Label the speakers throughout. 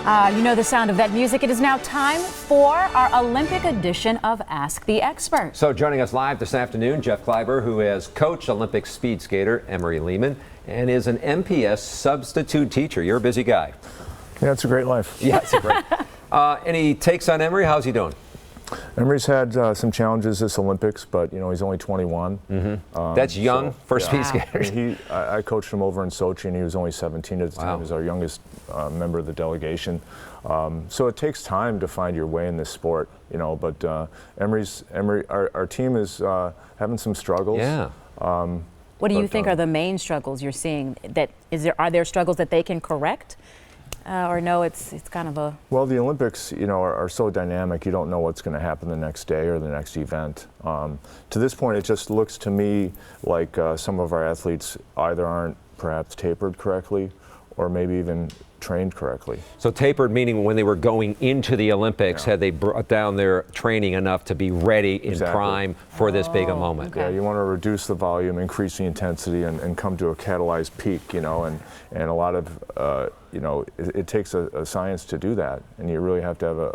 Speaker 1: You know the sound of that music. It is now time for our Olympic edition of Ask the Expert.
Speaker 2: So joining us live this afternoon, Jeff Klaiber, who has coached Olympic speed skater Emery Lehman and is an MPS substitute teacher. You're a busy guy.
Speaker 3: Yeah, it's a great life.
Speaker 2: Yeah, it's a great. Any takes on Emery? How's he doing?
Speaker 3: Emery's had some challenges this Olympics, but you know he's only 21.
Speaker 2: Mm-hmm. That's young for speed skaters.
Speaker 3: I coached him over in Sochi, and he was only 17 at the time. He was our youngest member of the delegation. So it takes time to find your way in this sport, you know. But our team is having some struggles.
Speaker 2: Yeah.
Speaker 1: What do you think are the main struggles you're seeing? Are there struggles that they can correct? Or no, it's kind of a...
Speaker 3: Well, the Olympics, you know, are so dynamic. You don't know what's going to happen the next day or the next event. To this point, it just looks to me like some of our athletes either aren't perhaps tapered correctly or maybe even trained correctly.
Speaker 2: So tapered meaning when they were going into the Olympics, had they brought down their training enough to be ready in prime for this big a moment?
Speaker 1: Okay.
Speaker 3: Yeah, you want to reduce the volume, increase the intensity, and come to a catalyzed peak, you know, and a lot of, you know, it takes a science to do that, and you really have to have a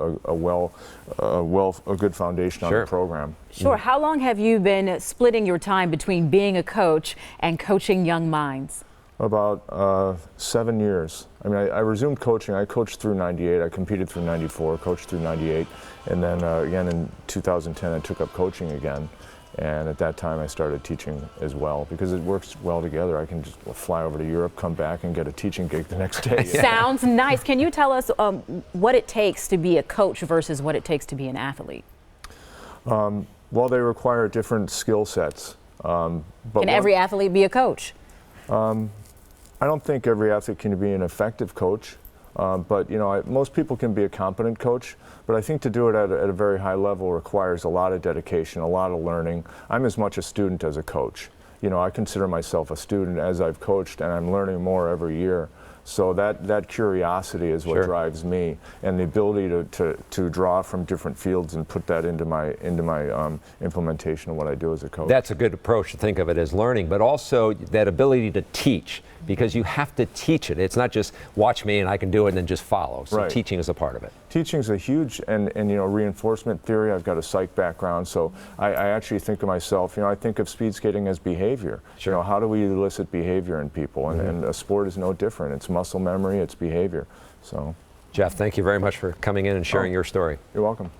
Speaker 3: good foundation on the program.
Speaker 1: Sure. How long have you been splitting your time between being a coach and coaching young minds?
Speaker 3: About 7 years. I mean, I resumed coaching. I coached through '98. I competed through '94, coached through '98, and then again in 2010 I took up coaching again. And at that time I started teaching as well because it works well together. I can just fly over to Europe, come back, and get a teaching gig the next day.
Speaker 1: Sounds nice. Can you tell us what it takes to be a coach versus what it takes to be an athlete?
Speaker 3: Well, they require different skill sets. Can
Speaker 1: every athlete be a coach?
Speaker 3: I don't think every athlete can be an effective coach, but you know, most people can be a competent coach. But I think to do it at a very high level requires a lot of dedication, a lot of learning. I'm as much a student as a coach. You know, I consider myself a student as I've coached, and I'm learning more every year. So that curiosity is what drives me, and the ability to draw from different fields and put that into my implementation of what I do as a coach.
Speaker 2: That's a good approach to think of it as learning, but also that ability to teach, because you have to teach it. It's not just watch me and I can do it and then just follow. So teaching is a part of it.
Speaker 3: Teaching is a huge, and you know, reinforcement theory. I've got a psych background, so I actually think of myself, you know, I think of speed skating as behavior. You know, how do we elicit behavior in people? And a sport is no different. It's muscle memory, it's behavior. So,
Speaker 2: Jeff, thank you very much for coming in and sharing your story.
Speaker 3: You're welcome.